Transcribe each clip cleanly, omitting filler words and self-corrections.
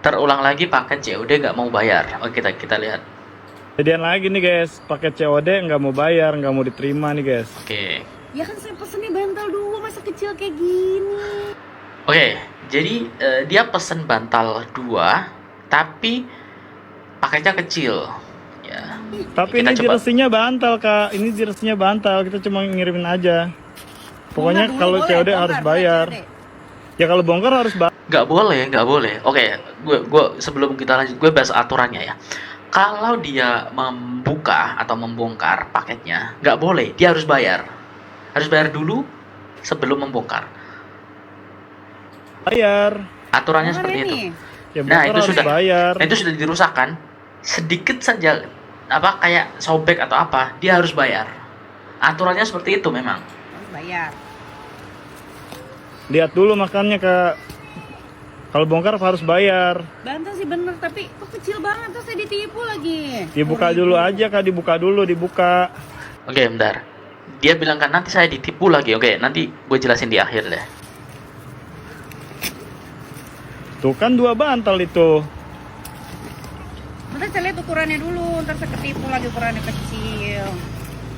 terulang lagi paket COD nggak mau bayar. Oke, kita lihat. Kejadian lagi nih guys, paket COD nggak mau bayar, nggak mau diterima nih guys. Oke. Ya kan saya pesennya bantal dua, masa kecil kayak gini. Oke, jadi dia pesen bantal 2, tapi paketnya kecil. Ya. Tapi Kita ini coba. jersinya bantal kak, ini jersinya bantal, kita cuma ngirimin aja. Pokoknya Bongkar dulu kalau boleh, COD bongkar, harus boleh bayar. COD. Ya kalau bongkar harus bayar. Nggak boleh. Oke, gue sebelum kita lanjut, gue bahas aturannya ya. Kalau dia membuka atau membongkar paketnya, nggak boleh, dia harus bayar. Harus bayar dulu sebelum membongkar. Aturannya Bongkar seperti ini. itu. Ya Nah, bongkar itu harus sudah. bayar. Nah, itu sudah dirusakkan. Sedikit saja apa kayak sobek atau apa, dia harus bayar. Aturannya seperti itu memang. Harus bayar. Lihat dulu makannya kak. Kalau bongkar harus bayar. Bantal sih bener, tapi kok kecil banget, terus saya ditipu lagi. Dibuka dulu aja kak, dibuka. Oke, bentar. Dia bilang kan nanti saya ditipu lagi. Oke, nanti gue jelasin di akhir deh. Tuh kan 2 bantal itu. Bentar saya lihat ukurannya dulu, ntar saya ketipu lagi ukurannya kecil.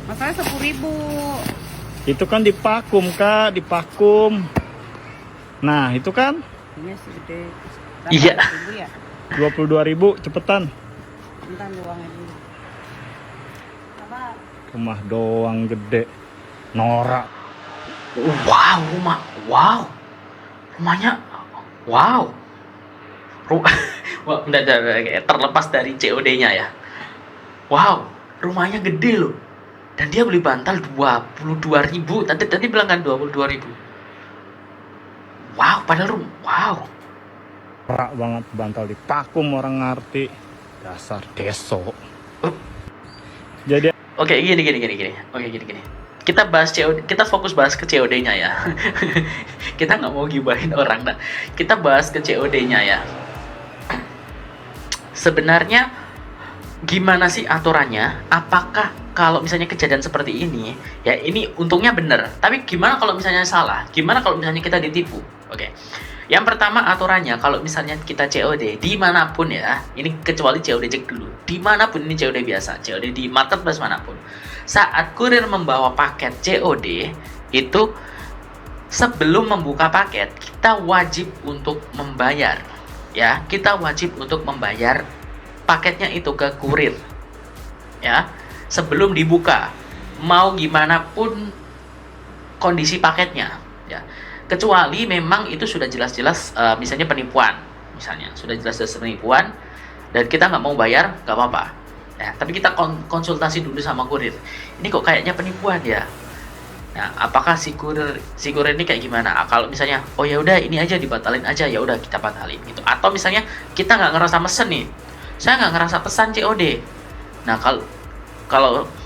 Masalahnya 10.000. Itu kan dipakum kak, dipakum. Nah itu kan Iya sih gede. Iya. 8.000 ya? 22.000, cepetan. Bentar uangnya dulu. Sabar. Rumah doang gede. Norak. Wow, rumahnya, wow. Wah, bentar, terlepas dari COD-nya ya. Wow, rumahnya gede loh. Dan dia beli bantal 22.000. Tadi bilang kan 22.000. Wow, padahal wow. Norak banget bantal dipakum, orang ngerti. Dasar deso. Jadi Oke, gini. Oke, gini. Kita bahas COD, kita fokus bahas ke COD-nya ya. Kita nggak mau gibahin orang, nah. Kita bahas ke COD-nya ya. Sebenarnya gimana sih aturannya? Apakah kalau misalnya kejadian seperti ini, ya ini untungnya bener. Tapi gimana kalau misalnya salah? Gimana kalau misalnya kita ditipu? Oke. Yang pertama aturannya, kalau misalnya kita COD dimanapun ya, ini kecuali COD cek dulu, dimanapun ini COD biasa, COD di marketplace manapun, saat kurir membawa paket COD itu sebelum membuka paket kita wajib untuk membayar, ya kita wajib untuk membayar paketnya itu ke kurir, ya sebelum dibuka, mau gimana pun kondisi paketnya, ya. Kecuali memang itu sudah jelas-jelas misalnya penipuan, misalnya sudah jelas-jelas penipuan dan kita nggak mau bayar, nggak apa-apa ya, tapi kita konsultasi dulu sama kurir, ini kok kayaknya penipuan ya. Nah, apakah si kurir ini kayak gimana? Kalau misalnya oh ya udah ini aja dibatalin aja, ya udah kita batalin gitu. Atau misalnya kita nggak ngerasa mesen nih, saya nggak ngerasa pesan COD.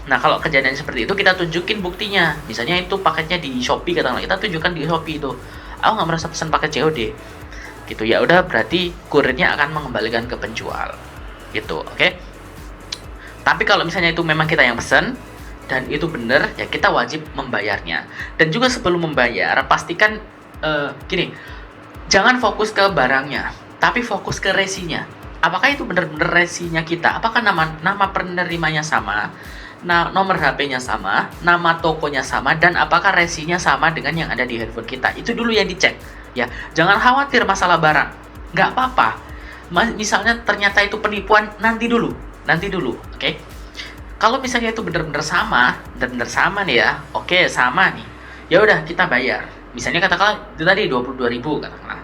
Nah kalau kejadian seperti itu kita tunjukin buktinya. Misalnya itu paketnya di Shopee katakanlah, kita tunjukkan di Shopee itu. Aku nggak merasa pesan paket COD. Gitu ya udah, berarti kurirnya akan mengembalikan ke penjual. Gitu, oke? Tapi kalau misalnya itu memang kita yang pesan dan itu benar, ya kita wajib membayarnya. Dan juga sebelum membayar pastikan gini, jangan fokus ke barangnya, tapi fokus ke resinya. Apakah itu benar-benar resinya kita? Apakah nama penerimanya sama, nomor HP-nya sama, nama tokonya sama, dan apakah resinya sama dengan yang ada di handphone kita? Itu dulu yang dicek, ya. Jangan khawatir masalah barang, nggak apa-apa. Misalnya ternyata itu penipuan, nanti dulu, oke? Kalau misalnya itu benar-benar sama nih ya, oke sama nih, ya udah kita bayar. Misalnya katakanlah itu tadi 22.000 katakanlah,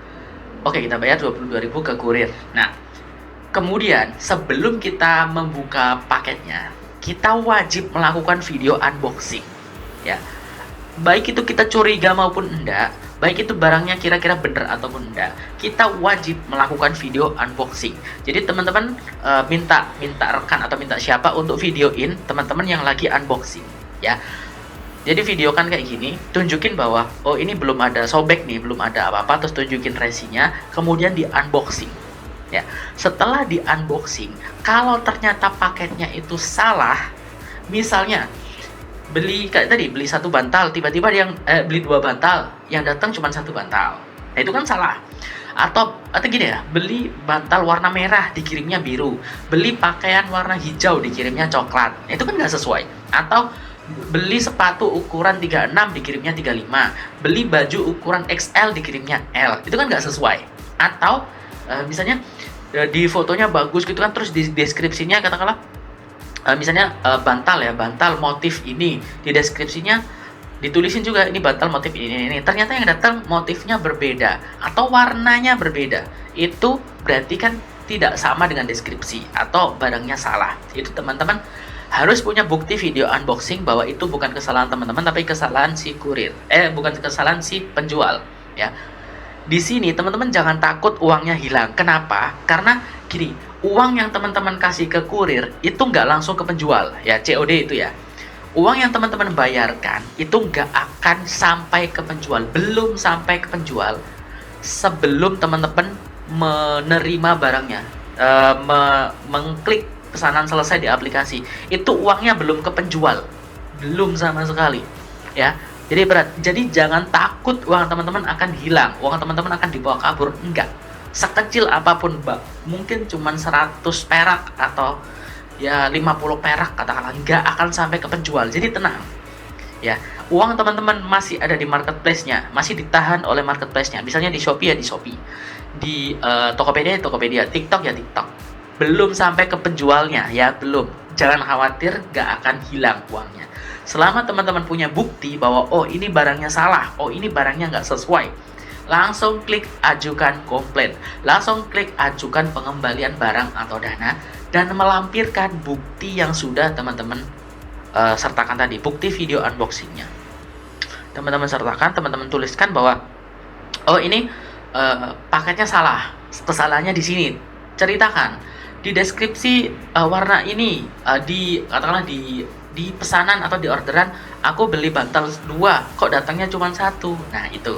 oke kita bayar 22.000 ke kurir. Nah, kemudian sebelum kita membuka paketnya, kita wajib melakukan video unboxing, ya. Baik itu kita curiga maupun enggak, baik itu barangnya kira-kira bener ataupun enggak, kita wajib melakukan video unboxing. Jadi teman-teman minta rekan atau minta siapa untuk videoin teman-teman yang lagi unboxing, ya. Jadi videokan kayak gini, tunjukin bahwa oh ini belum ada sobek nih, belum ada apa-apa, terus tunjukin resinya, kemudian di unboxing. Ya, setelah di unboxing, kalau ternyata paketnya itu salah, misalnya beli kayak tadi beli 1 bantal, tiba-tiba yang beli 2 bantal, yang datang cuma 1 bantal, nah itu kan salah. Atau gini ya, beli bantal warna merah dikirimnya biru, beli pakaian warna hijau dikirimnya coklat, itu kan nggak sesuai. Atau beli sepatu ukuran 36 dikirimnya 35, beli baju ukuran XL dikirimnya L, itu kan nggak sesuai. Atau misalnya di fotonya bagus gitu kan, terus di deskripsinya katakanlah misalnya bantal motif ini, di deskripsinya ditulisin juga ini bantal motif ini, ternyata yang datang motifnya berbeda atau warnanya berbeda, itu berarti kan tidak sama dengan deskripsi atau barangnya salah. Itu teman-teman harus punya bukti video unboxing bahwa itu bukan kesalahan teman-teman tapi kesalahan si kurir, bukan kesalahan si penjual ya. Di sini teman-teman jangan takut uangnya hilang. Kenapa? Karena gini, uang yang teman-teman kasih ke kurir itu nggak langsung ke penjual ya, COD itu ya. Uang yang teman-teman bayarkan itu nggak akan sampai ke penjual, belum sampai ke penjual sebelum teman-teman menerima barangnya, mengklik pesanan selesai di aplikasi. Itu uangnya belum ke penjual, belum sama sekali ya. Jadi jadi jangan takut uang teman-teman akan hilang, uang teman-teman akan dibawa kabur, enggak. Sekecil apapun, mungkin cuma 100 perak atau ya 50 perak katakanlah, nggak akan sampai ke penjual. Jadi tenang ya, uang teman-teman masih ada di marketplace-nya, masih ditahan oleh marketplace-nya. Misalnya di Shopee ya di Shopee, di Tokopedia ya Tokopedia, TikTok ya TikTok, belum sampai ke penjualnya ya, belum. Jangan khawatir, nggak akan hilang uangnya selama teman-teman punya bukti bahwa oh ini barangnya salah, oh ini barangnya nggak sesuai. Langsung klik ajukan komplain, langsung klik ajukan pengembalian barang atau dana, dan melampirkan bukti yang sudah teman-teman sertakan tadi, bukti video unboxingnya. Teman-teman sertakan, teman-teman tuliskan bahwa oh ini paketnya salah, kesalahannya di sini. Ceritakan di deskripsi warna ini, katakanlah di pesanan atau di orderan aku beli bantal 2 kok datangnya cuma 1. Nah itu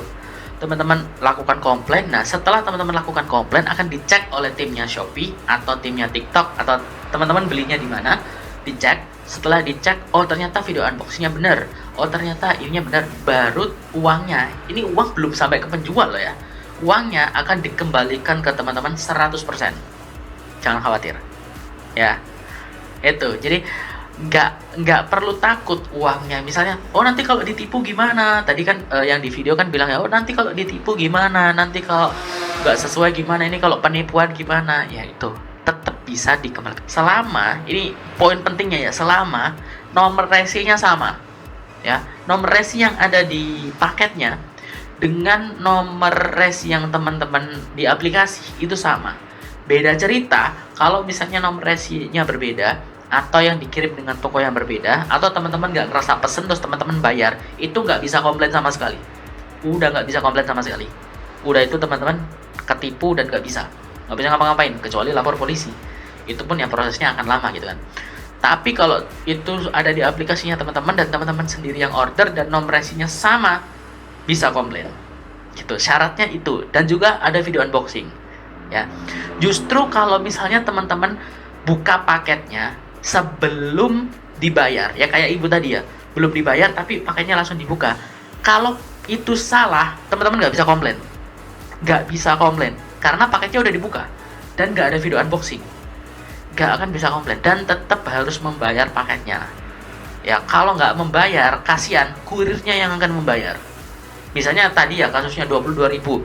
teman-teman lakukan komplain. Nah setelah teman-teman lakukan komplain akan dicek oleh timnya Shopee atau timnya TikTok atau teman-teman belinya di mana, dicek. Setelah dicek, oh ternyata video unboxingnya benar, oh ternyata ininya benar, baru uangnya, ini uang belum sampai ke penjual loh ya, uangnya akan dikembalikan ke teman-teman 100%. Jangan khawatir ya. Itu jadi nggak perlu takut uangnya. Misalnya oh nanti kalau ditipu gimana, tadi kan yang di video kan bilang ya, oh nanti kalau ditipu gimana, nanti kalau nggak sesuai gimana, ini kalau penipuan gimana, ya itu tetap bisa dikembalikan selama, ini poin pentingnya ya, selama nomor resinya sama ya, nomor resi yang ada di paketnya dengan nomor resi yang teman-teman di aplikasi itu sama. Beda cerita kalau misalnya nomor resinya berbeda atau yang dikirim dengan toko yang berbeda, atau teman-teman nggak ngerasa pesen terus teman-teman bayar, itu nggak bisa komplain sama sekali. Udah nggak bisa komplain sama sekali. Udah itu teman-teman ketipu dan nggak bisa ngapa-ngapain kecuali lapor polisi. Itu pun yang prosesnya akan lama gitu kan. Tapi kalau itu ada di aplikasinya teman-teman dan teman-teman sendiri yang order dan nomor resinya sama, bisa komplain. Gitu. Syaratnya itu, dan juga ada video unboxing. Ya. Justru kalau misalnya teman-teman buka paketnya sebelum dibayar, ya kayak ibu tadi ya, belum dibayar tapi paketnya langsung dibuka. Kalau itu salah, teman-teman nggak bisa komplain. Nggak bisa komplain, karena paketnya udah dibuka dan nggak ada video unboxing. Nggak akan bisa komplain, dan tetap harus membayar paketnya. Ya, kalau nggak membayar, kasihan, kurirnya yang akan membayar. Misalnya tadi ya, kasusnya 22.000.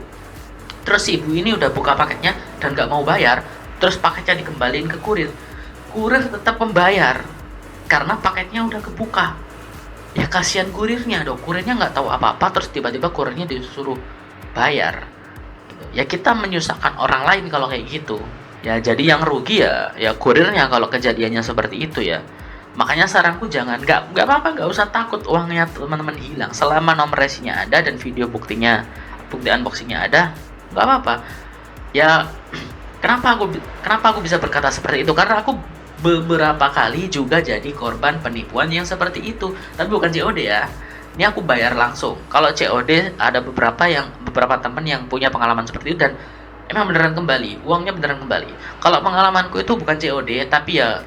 Terus si ibu ini udah buka paketnya dan nggak mau bayar, terus paketnya dikembaliin ke kurir. Kurir tetap membayar karena paketnya udah kebuka. Ya kasihan kurirnya dong, kurirnya nggak tahu apa-apa terus tiba-tiba kurirnya disuruh bayar. Ya kita menyusahkan orang lain kalau kayak gitu. Ya jadi yang rugi ya kurirnya kalau kejadiannya seperti itu ya. Makanya saranku jangan, nggak apa-apa, nggak usah takut uangnya teman-teman hilang selama nomor resinya ada dan video bukti unboxingnya ada, nggak apa-apa. Ya kenapa aku bisa berkata seperti itu, karena aku beberapa kali juga jadi korban penipuan yang seperti itu, tapi bukan COD ya. Ini aku bayar langsung. Kalau COD ada beberapa teman yang punya pengalaman seperti itu dan emang beneran kembali, uangnya beneran kembali. Kalau pengalamanku itu bukan COD, tapi ya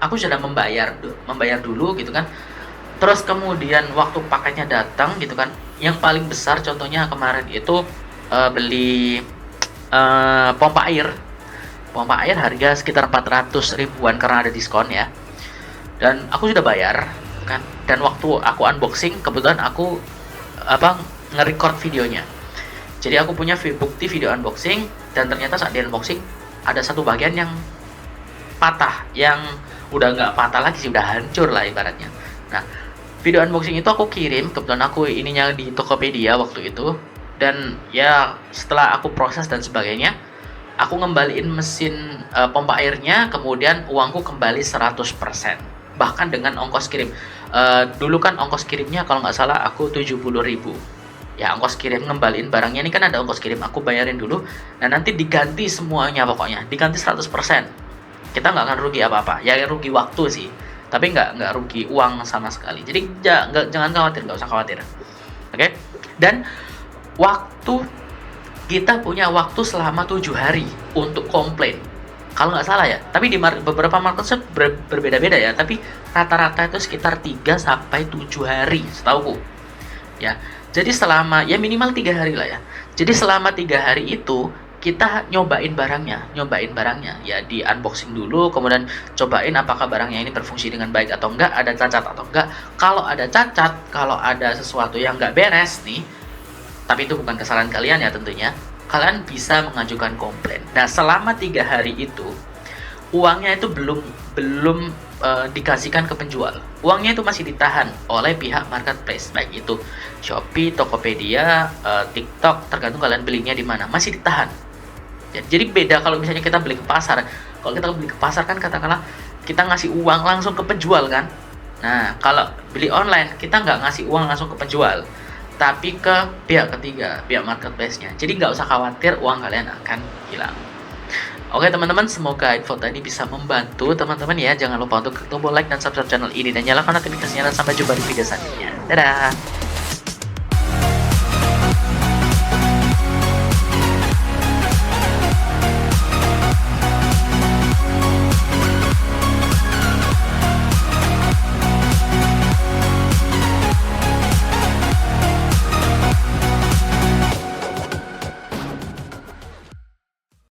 aku sudah membayar dulu gitu kan. Terus kemudian waktu paketnya datang gitu kan, yang paling besar contohnya kemarin itu beli pompa air. Pompa air harga sekitar 400 ribuan karena ada diskon ya. Dan aku sudah bayar kan. Dan waktu aku unboxing kebetulan aku nge-record videonya. Jadi aku punya bukti video unboxing, dan ternyata saat di unboxing ada satu bagian yang patah, yang udah nggak patah lagi sih, udah hancur lah ibaratnya. Nah, video unboxing itu aku kirim, kebetulan aku ininya di Tokopedia waktu itu, dan ya setelah aku proses dan sebagainya, aku ngembaliin mesin pompa airnya, kemudian uangku kembali 100%, bahkan dengan ongkos kirim. Dulu kan ongkos kirimnya kalau nggak salah aku 70.000. Ya, ongkos kirim ngembaliin barangnya ini kan ada ongkos kirim, aku bayarin dulu, nah nanti diganti semuanya, pokoknya diganti 100%. Kita nggak akan rugi apa-apa, ya rugi waktu sih, tapi nggak rugi uang sama sekali. Jadi jangan khawatir, nggak usah khawatir. Oke? Dan waktu, kita punya waktu selama 7 hari untuk komplain, kalau nggak salah ya. Tapi di beberapa market berbeda-beda ya, tapi rata-rata itu sekitar 3-7 hari setauku ya. Jadi selama, ya minimal 3 hari lah ya. Jadi selama 3 hari itu kita nyobain barangnya ya, di unboxing dulu, kemudian cobain apakah barangnya ini berfungsi dengan baik atau enggak, ada cacat atau enggak. Kalau ada cacat, kalau ada sesuatu yang nggak beres nih, tapi itu bukan kesalahan kalian ya tentunya, kalian bisa mengajukan komplain. Nah, selama 3 hari itu uangnya itu belum dikasihkan ke penjual. Uangnya itu masih ditahan oleh pihak marketplace, baik itu Shopee, Tokopedia, TikTok, tergantung kalian belinya di mana, masih ditahan. Jadi beda kalau misalnya kita beli ke pasar. Kalau kita beli ke pasar kan katakanlah kita ngasih uang langsung ke penjual kan. Nah, kalau beli online kita nggak ngasih uang langsung ke penjual, tapi ke pihak ketiga, pihak marketplace-nya. Jadi nggak usah khawatir uang kalian akan hilang. Oke teman-teman, semoga info tadi bisa membantu teman-teman ya. Jangan lupa untuk klik tombol like dan subscribe channel ini, dan nyalakan notifikasinya, dan sampai jumpa di video selanjutnya. Dadah!